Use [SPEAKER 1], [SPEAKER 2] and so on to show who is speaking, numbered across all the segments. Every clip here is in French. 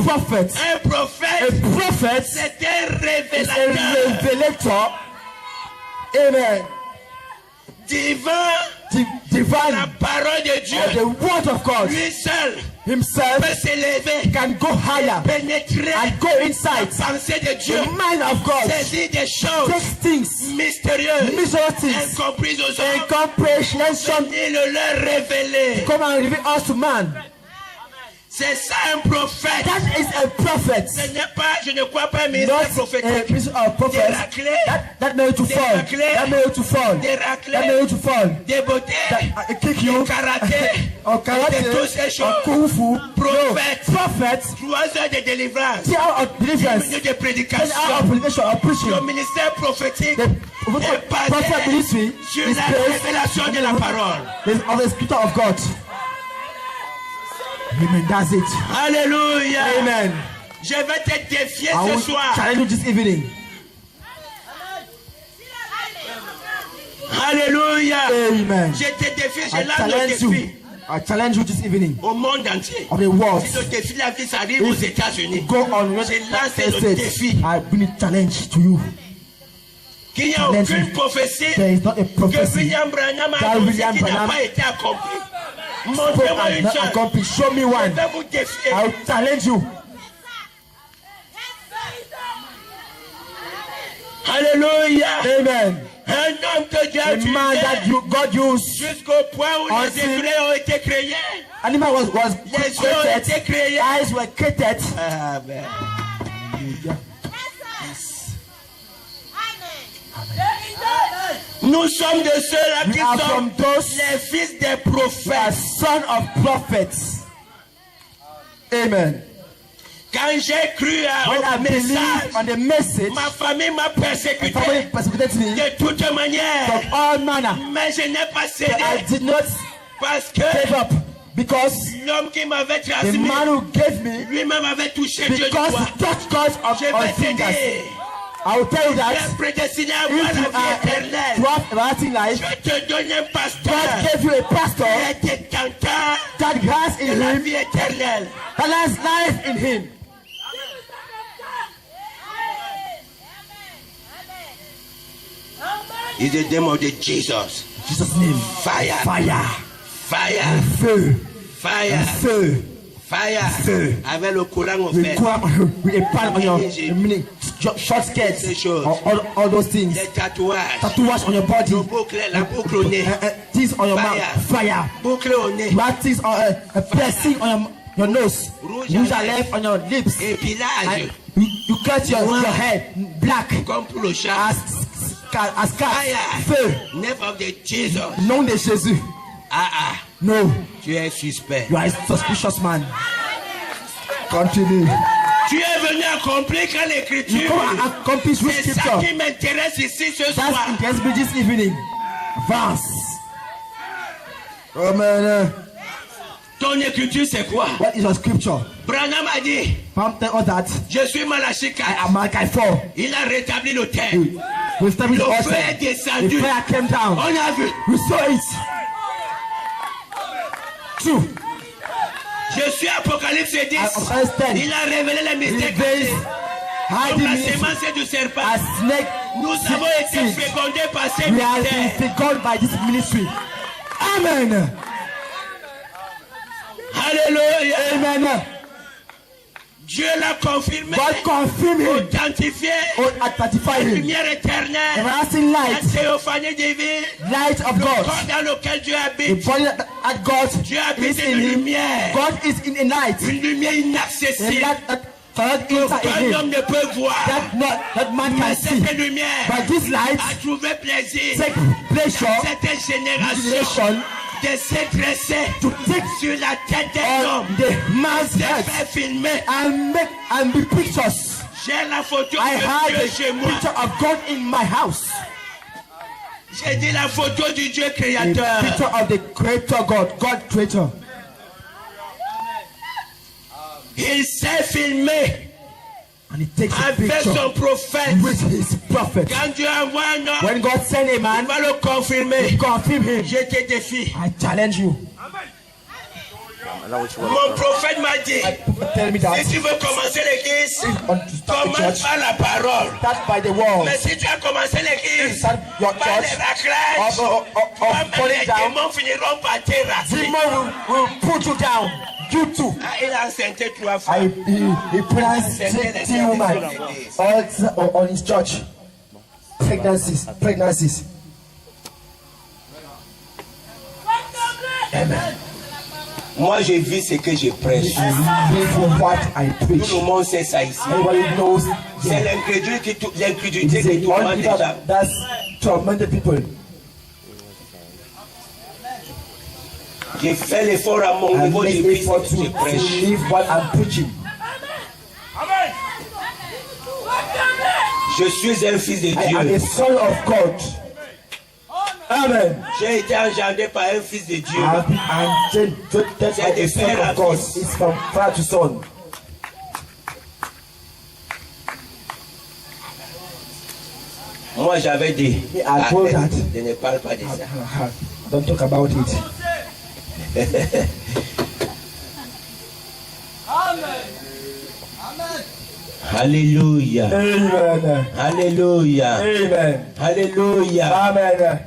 [SPEAKER 1] prophet.
[SPEAKER 2] Un prophète.
[SPEAKER 1] A prophet
[SPEAKER 2] C'est un
[SPEAKER 1] is a
[SPEAKER 2] révélateur.
[SPEAKER 1] revelator. Amen.
[SPEAKER 2] Divin. La
[SPEAKER 1] Divine.
[SPEAKER 2] parole de Dieu.
[SPEAKER 1] The word of God
[SPEAKER 2] Lui seul
[SPEAKER 1] himself
[SPEAKER 2] peut s'élever.
[SPEAKER 1] can go higher
[SPEAKER 2] Pénétrer.
[SPEAKER 1] and go inside
[SPEAKER 2] La pensée de Dieu.
[SPEAKER 1] the mind of God.
[SPEAKER 2] Saisir des choses
[SPEAKER 1] Takes things,
[SPEAKER 2] mystérieuses.
[SPEAKER 1] mystery things,
[SPEAKER 2] Incomprises aux hommes.
[SPEAKER 1] incomprehension.
[SPEAKER 2] Et le leur révéler.
[SPEAKER 1] Come and reveal us to man.
[SPEAKER 2] C'est ça un prophète.
[SPEAKER 1] That is a prophet.
[SPEAKER 2] Ce n'est pas, je ne crois pas, mais c'est
[SPEAKER 1] Not
[SPEAKER 2] un
[SPEAKER 1] a
[SPEAKER 2] prophétique.
[SPEAKER 1] piece of prophet.
[SPEAKER 2] Des raclés,
[SPEAKER 1] That made you fall. That made you to fall.
[SPEAKER 2] des
[SPEAKER 1] That
[SPEAKER 2] raclés,
[SPEAKER 1] made you to fall.
[SPEAKER 2] des beautés,
[SPEAKER 1] That kick you.
[SPEAKER 2] des karatés,
[SPEAKER 1] Or karate.
[SPEAKER 2] de toutes ces
[SPEAKER 1] Or
[SPEAKER 2] choses.
[SPEAKER 1] kung fu.
[SPEAKER 2] Prophète.
[SPEAKER 1] No. Prophet.
[SPEAKER 2] 3 heures de délivrance,
[SPEAKER 1] 3 hours of
[SPEAKER 2] 10
[SPEAKER 1] deliverance.
[SPEAKER 2] minutes de
[SPEAKER 1] 10
[SPEAKER 2] prédication.
[SPEAKER 1] hours of predication or
[SPEAKER 2] Le
[SPEAKER 1] preaching.
[SPEAKER 2] ministère prophétique
[SPEAKER 1] The
[SPEAKER 2] est
[SPEAKER 1] prophet
[SPEAKER 2] basé
[SPEAKER 1] ministry
[SPEAKER 2] sur
[SPEAKER 1] is
[SPEAKER 2] la
[SPEAKER 1] based
[SPEAKER 2] révélation de la parole.
[SPEAKER 1] of the Spirit of God. Amen. That's it.
[SPEAKER 2] Alléluia.
[SPEAKER 1] Amen.
[SPEAKER 2] Je vais te défier
[SPEAKER 1] I
[SPEAKER 2] ce
[SPEAKER 1] will
[SPEAKER 2] soir.
[SPEAKER 1] challenge you this evening.
[SPEAKER 2] Alléluia.
[SPEAKER 1] Amen.
[SPEAKER 2] Je te défie, je
[SPEAKER 1] I
[SPEAKER 2] lance le
[SPEAKER 1] challenge you.
[SPEAKER 2] défi
[SPEAKER 1] I challenge you this evening
[SPEAKER 2] au monde entier.
[SPEAKER 1] of the world.
[SPEAKER 2] Si le défi de la vie s'arrive aux États-Unis,
[SPEAKER 1] Go on with
[SPEAKER 2] j'ai lancé le
[SPEAKER 1] it.
[SPEAKER 2] défi.
[SPEAKER 1] I bring a challenge to you.
[SPEAKER 2] Qu'il n'y a aucune prophétie
[SPEAKER 1] There is not a
[SPEAKER 2] que
[SPEAKER 1] prophecy
[SPEAKER 2] William Branham a
[SPEAKER 1] that
[SPEAKER 2] annoncée
[SPEAKER 1] William
[SPEAKER 2] qui n'a
[SPEAKER 1] Branham
[SPEAKER 2] pas été accomplie.
[SPEAKER 1] spoke
[SPEAKER 2] Montrez-moi
[SPEAKER 1] and
[SPEAKER 2] une
[SPEAKER 1] not
[SPEAKER 2] seule.
[SPEAKER 1] accomplished. Show me
[SPEAKER 2] Je
[SPEAKER 1] one.
[SPEAKER 2] vais vous défier.
[SPEAKER 1] I will challenge you.
[SPEAKER 2] Alléluia.
[SPEAKER 1] Amen.
[SPEAKER 2] Un homme que Dieu a
[SPEAKER 1] A man that
[SPEAKER 2] utilisé
[SPEAKER 1] God used.
[SPEAKER 2] jusqu'au point où les
[SPEAKER 1] Until-
[SPEAKER 2] éclairs ont été créés.
[SPEAKER 1] Animal was
[SPEAKER 2] Les yeux ont été
[SPEAKER 1] created.
[SPEAKER 2] créés.
[SPEAKER 1] Eyes were created.
[SPEAKER 2] Amen. Nous sommes de ceux-là
[SPEAKER 1] We
[SPEAKER 2] qui
[SPEAKER 1] are
[SPEAKER 2] sont
[SPEAKER 1] from those
[SPEAKER 2] les fils des
[SPEAKER 1] who are
[SPEAKER 2] prophètes.
[SPEAKER 1] son of prophets. Amen.
[SPEAKER 2] Quand j'ai cru
[SPEAKER 1] When I
[SPEAKER 2] au
[SPEAKER 1] believe
[SPEAKER 2] message,
[SPEAKER 1] on the message,
[SPEAKER 2] ma famille m'a
[SPEAKER 1] my
[SPEAKER 2] persécuté
[SPEAKER 1] family persecuted me
[SPEAKER 2] de toute manière.
[SPEAKER 1] from all manner.
[SPEAKER 2] Mais je n'ai pas
[SPEAKER 1] But I
[SPEAKER 2] cédé
[SPEAKER 1] did not
[SPEAKER 2] parce
[SPEAKER 1] give
[SPEAKER 2] que
[SPEAKER 1] up because
[SPEAKER 2] l'homme qui m'avait
[SPEAKER 1] the
[SPEAKER 2] transmis
[SPEAKER 1] man who gave me,
[SPEAKER 2] lui-même avait touché Dieu du
[SPEAKER 1] because
[SPEAKER 2] doigt.
[SPEAKER 1] he touched God
[SPEAKER 2] Je
[SPEAKER 1] on
[SPEAKER 2] vais te
[SPEAKER 1] fingers.
[SPEAKER 2] dire,
[SPEAKER 1] I will tell you
[SPEAKER 2] tu
[SPEAKER 1] that
[SPEAKER 2] es prédestiné à
[SPEAKER 1] if
[SPEAKER 2] avoir
[SPEAKER 1] you
[SPEAKER 2] la vie
[SPEAKER 1] are to
[SPEAKER 2] éternelle.
[SPEAKER 1] have everlasting life,
[SPEAKER 2] Je te donne un
[SPEAKER 1] God
[SPEAKER 2] pasteur
[SPEAKER 1] gave you a pastor
[SPEAKER 2] qui est détenteur
[SPEAKER 1] that has
[SPEAKER 2] de
[SPEAKER 1] in
[SPEAKER 2] la
[SPEAKER 1] him,
[SPEAKER 2] vie éternelle.
[SPEAKER 1] that has life in him.
[SPEAKER 2] In the name of the Jesus.
[SPEAKER 1] Jesus' name.
[SPEAKER 2] Fire.
[SPEAKER 1] Fire.
[SPEAKER 2] Fire.
[SPEAKER 1] Feu.
[SPEAKER 2] Fire.
[SPEAKER 1] Feu.
[SPEAKER 2] Fire.
[SPEAKER 1] Feu.
[SPEAKER 2] Avec le courant
[SPEAKER 1] With
[SPEAKER 2] offert.
[SPEAKER 1] with a pan on your meaning, short skirts,
[SPEAKER 2] Ces choses.
[SPEAKER 1] all those things.
[SPEAKER 2] Les tatouages.
[SPEAKER 1] Tattoos on your body.
[SPEAKER 2] Le boucle, la boucle au nez.
[SPEAKER 1] Things on your
[SPEAKER 2] Fire.
[SPEAKER 1] mouth. Fire.
[SPEAKER 2] Boucle au nez.
[SPEAKER 1] You have things on a piercing on your nose.
[SPEAKER 2] Rouge
[SPEAKER 1] Rouge
[SPEAKER 2] à
[SPEAKER 1] à lèvres on your lips.
[SPEAKER 2] Épilage.
[SPEAKER 1] And you cut your hair black
[SPEAKER 2] Comme pour le chat.
[SPEAKER 1] as cat.
[SPEAKER 2] Fire.
[SPEAKER 1] Feu.
[SPEAKER 2] Name of the Jesus.
[SPEAKER 1] Nom de Jésus.
[SPEAKER 2] Ah,
[SPEAKER 1] No.
[SPEAKER 2] tu es suspect.
[SPEAKER 1] You are a suspicious man. Continue.
[SPEAKER 2] Tu es venu accomplir quand
[SPEAKER 1] You
[SPEAKER 2] l'écriture.
[SPEAKER 1] come and accomplish with
[SPEAKER 2] C'est ça
[SPEAKER 1] scripture.
[SPEAKER 2] qui m'intéresse ici ce
[SPEAKER 1] That's
[SPEAKER 2] soir.
[SPEAKER 1] interests me this evening. Verse. Amen.
[SPEAKER 2] Ton écriture c'est quoi?
[SPEAKER 1] What is your scripture?
[SPEAKER 2] Branham a dit,
[SPEAKER 1] Psalm tell us that
[SPEAKER 2] je suis Malachie
[SPEAKER 1] I
[SPEAKER 2] 4.
[SPEAKER 1] am Malachi 4.
[SPEAKER 2] Il a rétabli le terme.
[SPEAKER 1] We established the
[SPEAKER 2] Le
[SPEAKER 1] altar.
[SPEAKER 2] feu est descendu.
[SPEAKER 1] The fire came down.
[SPEAKER 2] On a vu.
[SPEAKER 1] We saw it. True.
[SPEAKER 2] Je suis Apocalypse 10.
[SPEAKER 1] Apocalypse 10.
[SPEAKER 2] Il a révélé les mystères
[SPEAKER 1] Reveals
[SPEAKER 2] cachés.
[SPEAKER 1] hiding
[SPEAKER 2] Comme la
[SPEAKER 1] mysteries.
[SPEAKER 2] sémence du serpent.
[SPEAKER 1] A snake.
[SPEAKER 2] Nous avons été
[SPEAKER 1] seed.
[SPEAKER 2] fécondés par ces
[SPEAKER 1] We have been
[SPEAKER 2] mystères.
[SPEAKER 1] fecund by this ministry. Amen.
[SPEAKER 2] Alléluia.
[SPEAKER 1] Amen.
[SPEAKER 2] Dieu l'a confirmé.
[SPEAKER 1] God confirmed him.
[SPEAKER 2] Authentifié.
[SPEAKER 1] Identify him.
[SPEAKER 2] Lumière éternelle.
[SPEAKER 1] Everlasting
[SPEAKER 2] La
[SPEAKER 1] light.
[SPEAKER 2] théophanie divine.
[SPEAKER 1] Light of
[SPEAKER 2] Le
[SPEAKER 1] God.
[SPEAKER 2] corps dans lequel Dieu
[SPEAKER 1] The
[SPEAKER 2] habite.
[SPEAKER 1] body that God
[SPEAKER 2] Dieu
[SPEAKER 1] is
[SPEAKER 2] habite
[SPEAKER 1] in
[SPEAKER 2] une
[SPEAKER 1] him.
[SPEAKER 2] lumière.
[SPEAKER 1] God is in a light.
[SPEAKER 2] Une lumière
[SPEAKER 1] And
[SPEAKER 2] inaccessible.
[SPEAKER 1] that cannot enter in
[SPEAKER 2] Aucun
[SPEAKER 1] him.
[SPEAKER 2] homme ne peut voir.
[SPEAKER 1] That man
[SPEAKER 2] Mais
[SPEAKER 1] can see.
[SPEAKER 2] cette lumière
[SPEAKER 1] But this light
[SPEAKER 2] a trouvé plaisir.
[SPEAKER 1] take pleasure,
[SPEAKER 2] Cette génération
[SPEAKER 1] generation,
[SPEAKER 2] de se dresser
[SPEAKER 1] to take
[SPEAKER 2] sur la tête des
[SPEAKER 1] on
[SPEAKER 2] hommes.
[SPEAKER 1] the man's
[SPEAKER 2] Se
[SPEAKER 1] head
[SPEAKER 2] faire filmer.
[SPEAKER 1] and be pictures.
[SPEAKER 2] J'ai la photo
[SPEAKER 1] I
[SPEAKER 2] de
[SPEAKER 1] have
[SPEAKER 2] Dieu chez
[SPEAKER 1] a
[SPEAKER 2] moi.
[SPEAKER 1] picture of God in my house.
[SPEAKER 2] J'ai dit la photo du Dieu
[SPEAKER 1] A
[SPEAKER 2] créateur.
[SPEAKER 1] picture of the creator God, God creator.
[SPEAKER 2] Il s'est filmé
[SPEAKER 1] And he takes a
[SPEAKER 2] avec
[SPEAKER 1] picture
[SPEAKER 2] son prophète.
[SPEAKER 1] with his prophet.
[SPEAKER 2] Quand Dieu envoie un homme,
[SPEAKER 1] When God send a
[SPEAKER 2] il
[SPEAKER 1] man,
[SPEAKER 2] va le confirmer.
[SPEAKER 1] confirm him.
[SPEAKER 2] Je te défie.
[SPEAKER 1] I challenge you.
[SPEAKER 2] Mon prophète m'a dit,
[SPEAKER 3] Tell me that.
[SPEAKER 2] si tu veux commencer l'église,
[SPEAKER 3] Want to start the
[SPEAKER 2] commence
[SPEAKER 3] church?
[SPEAKER 2] par la parole.
[SPEAKER 3] Start by the word.
[SPEAKER 2] Mais si tu as commencé l'église
[SPEAKER 3] Start your
[SPEAKER 2] par les
[SPEAKER 3] church
[SPEAKER 2] raclages,
[SPEAKER 3] of pulling
[SPEAKER 2] les
[SPEAKER 3] down.
[SPEAKER 2] démons finiront par terrasser.
[SPEAKER 3] Demon will put you down. You too.
[SPEAKER 2] Ah, il a enceinté 3 fois.
[SPEAKER 3] He plants 16 women on his church. Pregnancies. Amen.
[SPEAKER 2] Moi, je vis ce que je prêche.
[SPEAKER 3] I live what I preach.
[SPEAKER 2] Tout le monde sait ça ici.
[SPEAKER 3] Everybody knows.
[SPEAKER 2] C'est l'incrédulité qui tourmente les gens.
[SPEAKER 3] That's tormented people.
[SPEAKER 2] J'ai fait l'effort à mon
[SPEAKER 3] I
[SPEAKER 2] niveau, je
[SPEAKER 3] make
[SPEAKER 2] vis
[SPEAKER 3] effort
[SPEAKER 2] ce que je
[SPEAKER 3] to
[SPEAKER 2] prêche.
[SPEAKER 3] live what I'm preaching.
[SPEAKER 2] Je suis un fils de
[SPEAKER 3] I am a
[SPEAKER 2] Dieu.
[SPEAKER 3] son of God. Amen.
[SPEAKER 2] J'ai été engendré par un fils de Dieu.
[SPEAKER 3] I'm treated by a son of God. It's from father to son.
[SPEAKER 2] Moi, j'avais dit,
[SPEAKER 3] I told that.
[SPEAKER 2] je ne parle pas de ça.
[SPEAKER 3] Don't talk about it.
[SPEAKER 2] Alléluia.
[SPEAKER 3] Amen.
[SPEAKER 2] Alléluia.
[SPEAKER 3] Amen.
[SPEAKER 2] Alléluia.
[SPEAKER 3] Amen.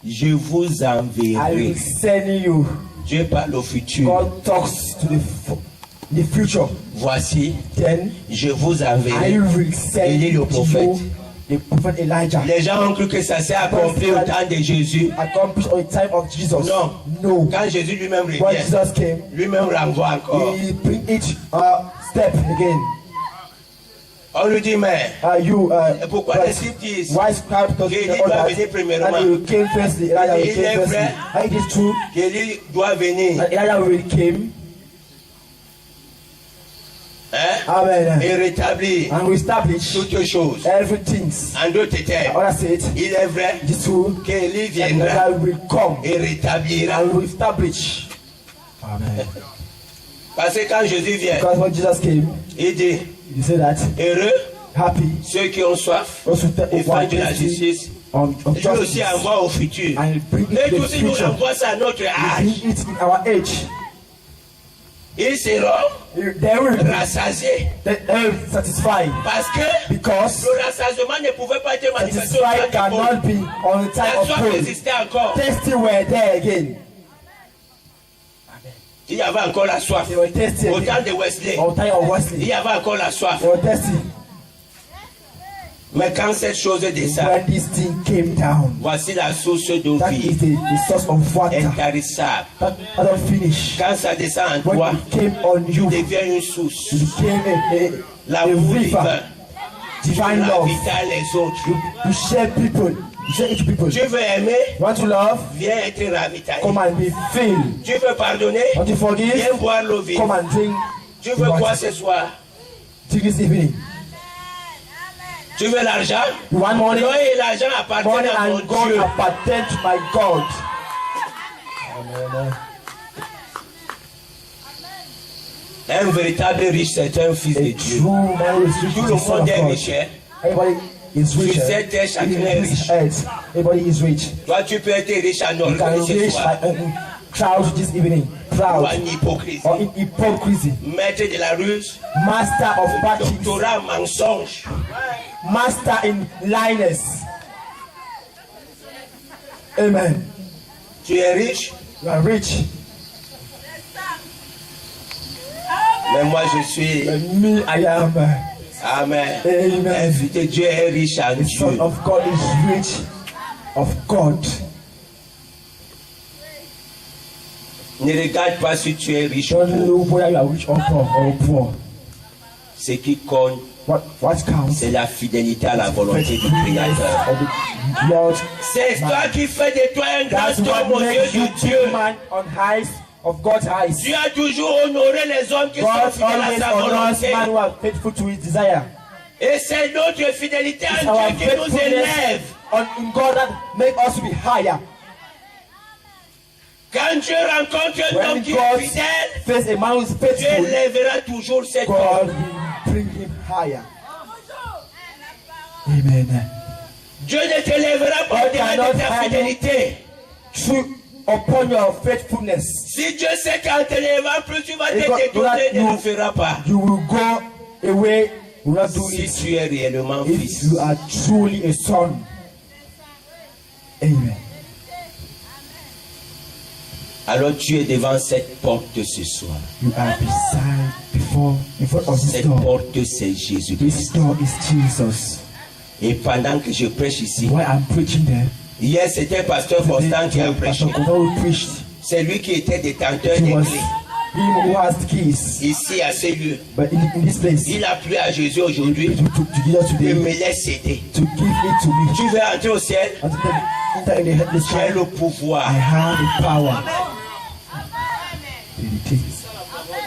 [SPEAKER 2] Je vous
[SPEAKER 3] I
[SPEAKER 2] enverrai.
[SPEAKER 3] will send you.
[SPEAKER 2] Dieu parle au futur.
[SPEAKER 3] God talks to the future.
[SPEAKER 2] Voici,
[SPEAKER 3] Then
[SPEAKER 2] je vous
[SPEAKER 3] I
[SPEAKER 2] enverrai.
[SPEAKER 3] will send
[SPEAKER 2] Élie le
[SPEAKER 3] to
[SPEAKER 2] prophète.
[SPEAKER 3] you the prophet Elijah.
[SPEAKER 2] Les gens ont cru que ça s'est accompli au temps de Jésus.
[SPEAKER 3] Accomplished on the time of Jesus.
[SPEAKER 2] Non.
[SPEAKER 3] No.
[SPEAKER 2] Quand Jésus lui-même
[SPEAKER 3] When
[SPEAKER 2] revient,
[SPEAKER 3] Jesus came,
[SPEAKER 2] lui-même renvoie encore.
[SPEAKER 3] he bring each step again.
[SPEAKER 2] On lui dit, mais pourquoi
[SPEAKER 3] but
[SPEAKER 2] les disciples disent
[SPEAKER 3] why is crowd because
[SPEAKER 2] Élie
[SPEAKER 3] the
[SPEAKER 2] doit
[SPEAKER 3] others,
[SPEAKER 2] venir premièrement.
[SPEAKER 3] and he came firstly, Elijah
[SPEAKER 2] Il est
[SPEAKER 3] came firstly.
[SPEAKER 2] vrai.
[SPEAKER 3] And it is true
[SPEAKER 2] qu'Élie doit venir,
[SPEAKER 3] that Elijah will came,
[SPEAKER 2] hein,
[SPEAKER 3] amen,
[SPEAKER 2] et rétablir
[SPEAKER 3] and will establish
[SPEAKER 2] toutes choses.
[SPEAKER 3] everything.
[SPEAKER 2] En d'autres termes,
[SPEAKER 3] Others said,
[SPEAKER 2] il est vrai
[SPEAKER 3] it is true
[SPEAKER 2] qu'Élie
[SPEAKER 3] that
[SPEAKER 2] viendra
[SPEAKER 3] Elijah will come
[SPEAKER 2] et rétablira.
[SPEAKER 3] and will establish. Amen.
[SPEAKER 2] Parce que quand Jésus vient,
[SPEAKER 3] Because when Jesus came,
[SPEAKER 2] il dit,
[SPEAKER 3] he said that
[SPEAKER 2] heureux
[SPEAKER 3] happy
[SPEAKER 2] ceux qui ont soif
[SPEAKER 3] also
[SPEAKER 2] et faim de la justice.
[SPEAKER 3] of
[SPEAKER 2] Lui aussi
[SPEAKER 3] justice,
[SPEAKER 2] envoie au futur.
[SPEAKER 3] and bring
[SPEAKER 2] Et
[SPEAKER 3] it to
[SPEAKER 2] tout
[SPEAKER 3] the
[SPEAKER 2] si nous
[SPEAKER 3] future.
[SPEAKER 2] envoie ça à notre âge,
[SPEAKER 3] Bring it in our age.
[SPEAKER 2] ils seront
[SPEAKER 3] They will be
[SPEAKER 2] rassasiés.
[SPEAKER 3] satisfied
[SPEAKER 2] Parce que
[SPEAKER 3] because
[SPEAKER 2] le rassasiement ne pouvait pas être manifesté au
[SPEAKER 3] satisfied
[SPEAKER 2] temps du
[SPEAKER 3] cannot be on the time
[SPEAKER 2] La
[SPEAKER 3] of
[SPEAKER 2] soif
[SPEAKER 3] pain.
[SPEAKER 2] existait encore.
[SPEAKER 3] Thirsty were there again.
[SPEAKER 2] Il y avait encore la soif.
[SPEAKER 3] They were thirsty
[SPEAKER 2] Au temps
[SPEAKER 3] again.
[SPEAKER 2] de Wesley,
[SPEAKER 3] On time of
[SPEAKER 2] il
[SPEAKER 3] Wesley.
[SPEAKER 2] y avait encore la soif.
[SPEAKER 3] They were thirsty.
[SPEAKER 2] Mais quand cette chose descend,
[SPEAKER 3] When this thing came down,
[SPEAKER 2] voici la source d'eau
[SPEAKER 3] that is
[SPEAKER 2] vive,
[SPEAKER 3] the source of water.
[SPEAKER 2] intarissable.
[SPEAKER 3] That doesn't finish.
[SPEAKER 2] Quand ça descend en toi,
[SPEAKER 3] When it came on
[SPEAKER 2] tu
[SPEAKER 3] you,
[SPEAKER 2] deviens une source.
[SPEAKER 3] it became a
[SPEAKER 2] L'amour
[SPEAKER 3] river,
[SPEAKER 2] divin,
[SPEAKER 3] divine
[SPEAKER 2] la
[SPEAKER 3] love.
[SPEAKER 2] vitale les autres.
[SPEAKER 3] You share people. You share each people.
[SPEAKER 2] Tu veux aimer,
[SPEAKER 3] You want to love?
[SPEAKER 2] viens être ravitaillé.
[SPEAKER 3] Come and be filled.
[SPEAKER 2] Tu veux pardonner,
[SPEAKER 3] Want to forgive?
[SPEAKER 2] viens boire l'eau vive.
[SPEAKER 3] Come and drink.
[SPEAKER 2] Tu veux quoi ce soir?
[SPEAKER 3] Drink this evening.
[SPEAKER 2] Tu veux l'argent?
[SPEAKER 3] You want money?
[SPEAKER 2] Non, et l'argent appartient
[SPEAKER 3] Money
[SPEAKER 2] à mon
[SPEAKER 3] and God
[SPEAKER 2] Dieu.
[SPEAKER 3] appartient to my God. Amen.
[SPEAKER 2] Un véritable riche, c'est un fils de
[SPEAKER 3] A
[SPEAKER 2] Dieu.
[SPEAKER 3] true man is rich,
[SPEAKER 2] Tout
[SPEAKER 3] is
[SPEAKER 2] le
[SPEAKER 3] the son
[SPEAKER 2] monde
[SPEAKER 3] of
[SPEAKER 2] est
[SPEAKER 3] God.
[SPEAKER 2] riche. Hein?
[SPEAKER 3] Everybody is rich.
[SPEAKER 2] Sur cette terre, chacun
[SPEAKER 3] Even
[SPEAKER 2] est
[SPEAKER 3] in this
[SPEAKER 2] riche.
[SPEAKER 3] earth, everybody is rich.
[SPEAKER 2] Toi, tu peux être riche en
[SPEAKER 3] You can
[SPEAKER 2] orgueil ce
[SPEAKER 3] reach
[SPEAKER 2] soir.
[SPEAKER 3] proud this evening.
[SPEAKER 2] Ou
[SPEAKER 3] Proud
[SPEAKER 2] en hypocrisie.
[SPEAKER 3] or in hypocrisy.
[SPEAKER 2] Maître de la ruse,
[SPEAKER 3] Master of practice.
[SPEAKER 2] doctorat en mensonge.
[SPEAKER 3] Master in likeness. Amen.
[SPEAKER 2] Tu es riche,
[SPEAKER 3] You are rich.
[SPEAKER 2] mais moi je suis.
[SPEAKER 3] And me, I am.
[SPEAKER 2] Amen.
[SPEAKER 3] Amen.
[SPEAKER 2] Un fils de Dieu est riche en
[SPEAKER 3] The Son
[SPEAKER 2] Dieu.
[SPEAKER 3] of God is rich of God.
[SPEAKER 2] Ne regarde pas si tu es riche ou
[SPEAKER 3] Don't
[SPEAKER 2] pauvre.
[SPEAKER 3] look whether you are rich or poor.
[SPEAKER 2] Ce qui compte,
[SPEAKER 3] What counts?
[SPEAKER 2] c'est la fidélité à la volonté du Créateur.
[SPEAKER 3] Of the Lord.
[SPEAKER 2] C'est toi qui fais de toi un
[SPEAKER 3] That's
[SPEAKER 2] grand homme
[SPEAKER 3] what
[SPEAKER 2] aux yeux
[SPEAKER 3] makes you
[SPEAKER 2] de Dieu.
[SPEAKER 3] big man on eyes of God's eyes.
[SPEAKER 2] Tu as toujours honoré les hommes qui sont
[SPEAKER 3] God
[SPEAKER 2] fidèles
[SPEAKER 3] always
[SPEAKER 2] à sa
[SPEAKER 3] honors
[SPEAKER 2] volonté.
[SPEAKER 3] man who are faithful to his desire.
[SPEAKER 2] Et c'est notre fidélité
[SPEAKER 3] It's
[SPEAKER 2] en
[SPEAKER 3] our
[SPEAKER 2] Dieu qui nous
[SPEAKER 3] faithfulness
[SPEAKER 2] élève.
[SPEAKER 3] in God that make us to be higher.
[SPEAKER 2] Quand Dieu rencontre un homme
[SPEAKER 3] When
[SPEAKER 2] qui
[SPEAKER 3] God
[SPEAKER 2] est fidèle,
[SPEAKER 3] face a man who is
[SPEAKER 2] Dieu
[SPEAKER 3] faithful,
[SPEAKER 2] élèvera toujours cet
[SPEAKER 3] God
[SPEAKER 2] homme.
[SPEAKER 3] will bring him higher. Amen.
[SPEAKER 2] Dieu ne te lèvera pas
[SPEAKER 3] God
[SPEAKER 2] au-delà
[SPEAKER 3] cannot
[SPEAKER 2] de ta
[SPEAKER 3] hide
[SPEAKER 2] fidélité.
[SPEAKER 3] Through upon your faithfulness.
[SPEAKER 2] Si Dieu sait qu'en t'élevant plus, tu vas te
[SPEAKER 3] Et God,
[SPEAKER 2] détourner,
[SPEAKER 3] you-
[SPEAKER 2] ne le fera pas.
[SPEAKER 3] You will go away, will not do
[SPEAKER 2] Si
[SPEAKER 3] it.
[SPEAKER 2] tu es réellement
[SPEAKER 3] If
[SPEAKER 2] fils.
[SPEAKER 3] you are truly a son. Amen.
[SPEAKER 2] Alors tu es devant cette porte ce soir.
[SPEAKER 3] You are in front of this
[SPEAKER 2] Cette
[SPEAKER 3] door.
[SPEAKER 2] porte, c'est
[SPEAKER 3] This
[SPEAKER 2] Jésus-Christ.
[SPEAKER 3] door is Jesus.
[SPEAKER 2] Et pendant que je prêche ici,
[SPEAKER 3] Why I'm preaching there?
[SPEAKER 2] hier c'était pasteur Constant qui a prêché.
[SPEAKER 3] Pastor Kono preached.
[SPEAKER 2] C'est lui qui était détenteur
[SPEAKER 3] He
[SPEAKER 2] des
[SPEAKER 3] was
[SPEAKER 2] clés.
[SPEAKER 3] him who has the keys.
[SPEAKER 2] Ici à ce lieu.
[SPEAKER 3] But in this place,
[SPEAKER 2] Il a plu à Jésus aujourd'hui
[SPEAKER 3] to Jesus
[SPEAKER 2] de
[SPEAKER 3] today,
[SPEAKER 2] me laisser aider.
[SPEAKER 3] to give it to me.
[SPEAKER 2] Tu veux entrer au ciel?
[SPEAKER 3] And to enter in the heavenly
[SPEAKER 2] Tu as
[SPEAKER 3] sky.
[SPEAKER 2] le
[SPEAKER 3] I
[SPEAKER 2] pouvoir.
[SPEAKER 3] have the power.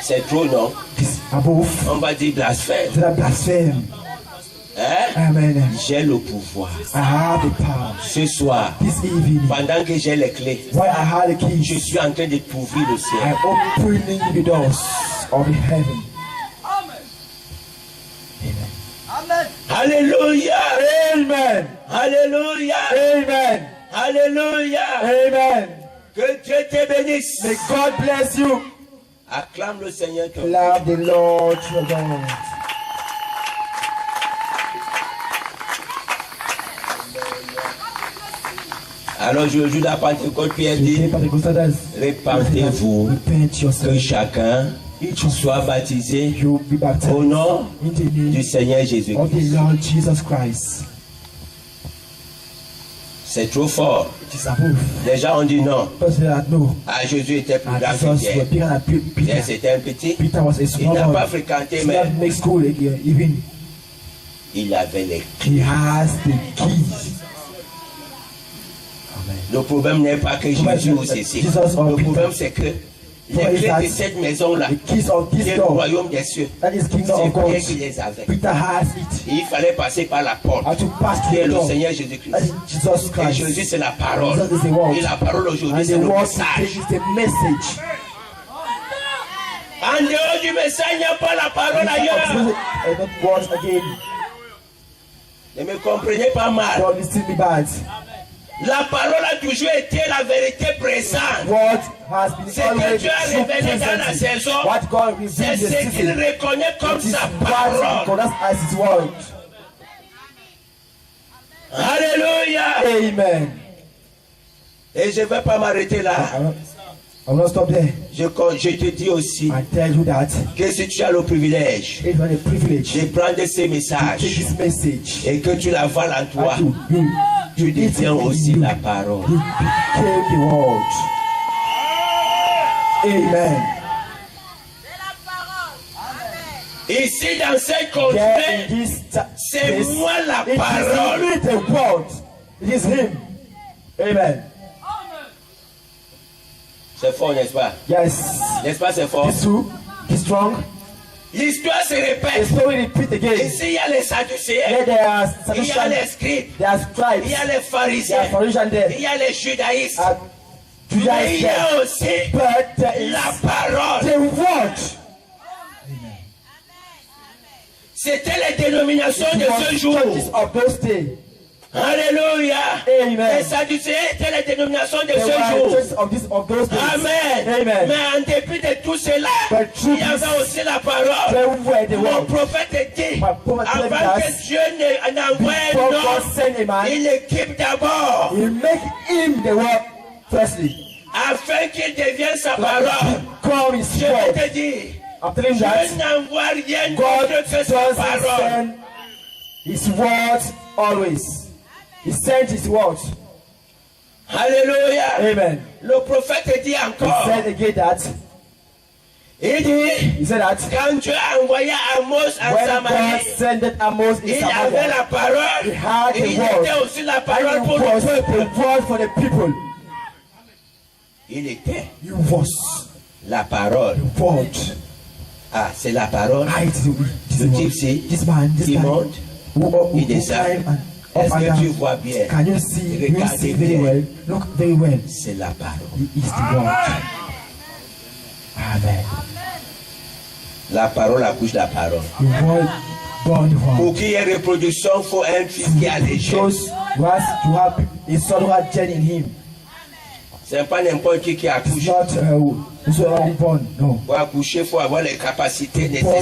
[SPEAKER 2] C'est trop, non?
[SPEAKER 3] This above,
[SPEAKER 2] On va dire blasphème.
[SPEAKER 3] that blaspheme.
[SPEAKER 2] Hein?
[SPEAKER 3] Amen.
[SPEAKER 2] J'ai le pouvoir.
[SPEAKER 3] I have the power.
[SPEAKER 2] Ce soir,
[SPEAKER 3] This evening,
[SPEAKER 2] pendant que j'ai les clés,
[SPEAKER 3] while I have the
[SPEAKER 2] je
[SPEAKER 3] keys,
[SPEAKER 2] suis en train de t'ouvrir le ciel.
[SPEAKER 3] I'm opening the doors of the heaven.
[SPEAKER 2] Alléluia!
[SPEAKER 3] Amen.
[SPEAKER 2] Alléluia!
[SPEAKER 3] Amen.
[SPEAKER 2] Alléluia!
[SPEAKER 3] Amen.
[SPEAKER 2] Que Dieu te bénisse.
[SPEAKER 3] May God bless you.
[SPEAKER 2] Acclame le Seigneur ton Dieu.
[SPEAKER 3] Love the Lord your God.
[SPEAKER 2] Alors je joue la Pentecôte, Pierre
[SPEAKER 3] Today,
[SPEAKER 2] dit,
[SPEAKER 3] Pentecostals,
[SPEAKER 2] répentez-vous,
[SPEAKER 3] repent
[SPEAKER 2] que
[SPEAKER 3] yourself.
[SPEAKER 2] chacun
[SPEAKER 3] Each of
[SPEAKER 2] soit baptisé
[SPEAKER 3] you be baptized
[SPEAKER 2] au nom
[SPEAKER 3] in the
[SPEAKER 2] du
[SPEAKER 3] name
[SPEAKER 2] Seigneur
[SPEAKER 3] of the
[SPEAKER 2] Jésus-Christ.
[SPEAKER 3] Lord Jesus Christ.
[SPEAKER 2] C'est trop fort.
[SPEAKER 3] It is above.
[SPEAKER 2] Les gens ont dit non.
[SPEAKER 3] Because they that know.
[SPEAKER 2] Ah, Jésus était plus
[SPEAKER 3] And
[SPEAKER 2] grand que
[SPEAKER 3] Jesus
[SPEAKER 2] Pierre.
[SPEAKER 3] was bigger than
[SPEAKER 2] Pierre,
[SPEAKER 3] Peter.
[SPEAKER 2] c'était un petit.
[SPEAKER 3] Peter was a
[SPEAKER 2] Il
[SPEAKER 3] small
[SPEAKER 2] n'a pas
[SPEAKER 3] one.
[SPEAKER 2] fréquenté,
[SPEAKER 3] He
[SPEAKER 2] mais
[SPEAKER 3] didn't make school even.
[SPEAKER 2] il avait les.
[SPEAKER 3] He has the keys. Amen.
[SPEAKER 2] Le problème n'est pas que Jésus ou ceci.
[SPEAKER 3] Jesus or
[SPEAKER 2] Le
[SPEAKER 3] Peter.
[SPEAKER 2] problème, c'est que les
[SPEAKER 3] What is
[SPEAKER 2] clés
[SPEAKER 3] that?
[SPEAKER 2] de cette maison-là,
[SPEAKER 3] The keys of
[SPEAKER 2] qui
[SPEAKER 3] this
[SPEAKER 2] est le
[SPEAKER 3] door.
[SPEAKER 2] royaume des cieux,
[SPEAKER 3] That is kingdom
[SPEAKER 2] c'est
[SPEAKER 3] of God.
[SPEAKER 2] Pierre qui les avait.
[SPEAKER 3] Peter has it.
[SPEAKER 2] Et il fallait passer par la porte,
[SPEAKER 3] And to pass
[SPEAKER 2] qui est
[SPEAKER 3] through the
[SPEAKER 2] le
[SPEAKER 3] door.
[SPEAKER 2] Seigneur
[SPEAKER 3] That
[SPEAKER 2] Jésus-Christ.
[SPEAKER 3] is Jesus
[SPEAKER 2] Et
[SPEAKER 3] Christ.
[SPEAKER 2] Jésus, c'est la parole.
[SPEAKER 3] Jesus is the word.
[SPEAKER 2] Et la parole aujourd'hui,
[SPEAKER 3] And
[SPEAKER 2] c'est
[SPEAKER 3] the
[SPEAKER 2] le
[SPEAKER 3] word
[SPEAKER 2] message.
[SPEAKER 3] today is the message.
[SPEAKER 2] En dehors du message, il n'y a pas la parole ailleurs.
[SPEAKER 3] And not words again.
[SPEAKER 2] Ne me comprenez pas mal.
[SPEAKER 3] Don't listen me bad.
[SPEAKER 2] La parole a toujours été la vérité présente.
[SPEAKER 3] What has been
[SPEAKER 2] C'est que
[SPEAKER 3] always
[SPEAKER 2] Dieu a
[SPEAKER 3] true
[SPEAKER 2] révélé dans la
[SPEAKER 3] presently.
[SPEAKER 2] saison.
[SPEAKER 3] What God
[SPEAKER 2] C'est
[SPEAKER 3] revealed this
[SPEAKER 2] ce qu'il
[SPEAKER 3] season.
[SPEAKER 2] reconnaît comme
[SPEAKER 3] It is
[SPEAKER 2] sa
[SPEAKER 3] what
[SPEAKER 2] parole.
[SPEAKER 3] God has as His word.
[SPEAKER 2] Alléluia.
[SPEAKER 3] Amen.
[SPEAKER 2] Et je ne vais pas m'arrêter là.
[SPEAKER 3] I will not stop there.
[SPEAKER 2] Je te dis aussi
[SPEAKER 3] I tell you that
[SPEAKER 2] que si tu as le privilège
[SPEAKER 3] it was a privilege
[SPEAKER 2] de
[SPEAKER 3] to
[SPEAKER 2] prendre ces
[SPEAKER 3] take
[SPEAKER 2] messages
[SPEAKER 3] this message.
[SPEAKER 2] et que tu la vales en toi,
[SPEAKER 3] And
[SPEAKER 2] tu deviens aussi la parole.
[SPEAKER 3] You became the word. Amen.
[SPEAKER 2] Ici dans ce
[SPEAKER 3] There
[SPEAKER 2] continent,
[SPEAKER 3] in this
[SPEAKER 2] c'est
[SPEAKER 3] place,
[SPEAKER 2] moi la
[SPEAKER 3] it is
[SPEAKER 2] parole.
[SPEAKER 3] in me the word. It is Him. Amen.
[SPEAKER 2] C'est fort, n'est-ce pas?
[SPEAKER 3] Yes.
[SPEAKER 2] N'est-ce pas, c'est fort?
[SPEAKER 3] It's true. It's strong.
[SPEAKER 2] L'histoire se
[SPEAKER 3] The
[SPEAKER 2] répète.
[SPEAKER 3] story repeat again.
[SPEAKER 2] Ici, il y a les Sadducéens,
[SPEAKER 3] Here there are
[SPEAKER 2] il y a les
[SPEAKER 3] Sadduceans,
[SPEAKER 2] scribes,
[SPEAKER 3] there are
[SPEAKER 2] il y a
[SPEAKER 3] scribes,
[SPEAKER 2] les
[SPEAKER 3] there are
[SPEAKER 2] pharisiens,
[SPEAKER 3] Pharisees there,
[SPEAKER 2] il y a les judaïstes.
[SPEAKER 3] and
[SPEAKER 2] Mais il
[SPEAKER 3] Judaism
[SPEAKER 2] y
[SPEAKER 3] there.
[SPEAKER 2] a aussi
[SPEAKER 3] But there is
[SPEAKER 2] la parole.
[SPEAKER 3] the word.
[SPEAKER 2] C'était les dénominations de
[SPEAKER 3] It
[SPEAKER 2] ce
[SPEAKER 3] was
[SPEAKER 2] jour.
[SPEAKER 3] churches of those days.
[SPEAKER 2] Alléluia.
[SPEAKER 3] Amen.
[SPEAKER 2] Les Sadducéens étaient les dénominations de
[SPEAKER 3] There
[SPEAKER 2] ce
[SPEAKER 3] were
[SPEAKER 2] jour.
[SPEAKER 3] churches of those days.
[SPEAKER 2] Amen.
[SPEAKER 3] Amen.
[SPEAKER 2] Mais en dépit de tout cela,
[SPEAKER 3] But through
[SPEAKER 2] il y avait
[SPEAKER 3] this,
[SPEAKER 2] aussi la parole.
[SPEAKER 3] There were the
[SPEAKER 2] Mon
[SPEAKER 3] word.
[SPEAKER 2] prophète dit,
[SPEAKER 3] My prophet
[SPEAKER 2] avant
[SPEAKER 3] tells
[SPEAKER 2] que
[SPEAKER 3] us,
[SPEAKER 2] Dieu n'envoie
[SPEAKER 3] Before
[SPEAKER 2] un
[SPEAKER 3] God
[SPEAKER 2] homme,
[SPEAKER 3] send a man,
[SPEAKER 2] il l'équipe d'abord,
[SPEAKER 3] He make him the word firstly.
[SPEAKER 2] afin qu'il devienne sa parole.
[SPEAKER 3] Become His
[SPEAKER 2] Je vais
[SPEAKER 3] word.
[SPEAKER 2] te dire,
[SPEAKER 3] I'm telling you
[SPEAKER 2] Dieu
[SPEAKER 3] that
[SPEAKER 2] n'envoie rien
[SPEAKER 3] God
[SPEAKER 2] d'autre que sa
[SPEAKER 3] doesn't
[SPEAKER 2] parole.
[SPEAKER 3] send His word always. He sent His word.
[SPEAKER 2] Alléluia.
[SPEAKER 3] Amen.
[SPEAKER 2] Le prophète dit
[SPEAKER 3] He
[SPEAKER 2] encore,
[SPEAKER 3] said again that.
[SPEAKER 2] il dit,
[SPEAKER 3] He said that
[SPEAKER 2] quand Dieu a envoyé Amos en
[SPEAKER 3] when God
[SPEAKER 2] Samarie,
[SPEAKER 3] sent Amos in
[SPEAKER 2] il avait
[SPEAKER 3] Samaria,
[SPEAKER 2] la parole,
[SPEAKER 3] He had
[SPEAKER 2] et
[SPEAKER 3] the
[SPEAKER 2] il
[SPEAKER 3] word.
[SPEAKER 2] était aussi la
[SPEAKER 3] and
[SPEAKER 2] parole
[SPEAKER 3] He
[SPEAKER 2] pour le
[SPEAKER 3] was
[SPEAKER 2] peuple.
[SPEAKER 3] the word for the people.
[SPEAKER 2] Il était
[SPEAKER 3] He was
[SPEAKER 2] la parole.
[SPEAKER 3] the word.
[SPEAKER 2] Ah, c'est la parole.
[SPEAKER 3] I did
[SPEAKER 2] Le type, c'est
[SPEAKER 3] this man, this
[SPEAKER 2] qui
[SPEAKER 3] guy,
[SPEAKER 2] monte.
[SPEAKER 3] who
[SPEAKER 2] il descend.
[SPEAKER 3] climb and up
[SPEAKER 2] Est-ce
[SPEAKER 3] and
[SPEAKER 2] que tu
[SPEAKER 3] down.
[SPEAKER 2] vois bien?
[SPEAKER 3] Can you see? You
[SPEAKER 2] Regardez
[SPEAKER 3] see very
[SPEAKER 2] bien.
[SPEAKER 3] well. Look very well.
[SPEAKER 2] C'est la parole.
[SPEAKER 3] He is the word. Amen.
[SPEAKER 2] La parole accouche la parole.
[SPEAKER 3] The word born the
[SPEAKER 2] Pour
[SPEAKER 3] word.
[SPEAKER 2] qu'il y ait reproduction, il faut un fils qui a les
[SPEAKER 3] Those who has to have a son who has gen in him.
[SPEAKER 2] C'est pas n'importe qui
[SPEAKER 3] It's
[SPEAKER 2] accouche.
[SPEAKER 3] not whosoever born. No.
[SPEAKER 2] Pour accoucher, il faut avoir les capacités
[SPEAKER 3] For
[SPEAKER 2] nécessaires.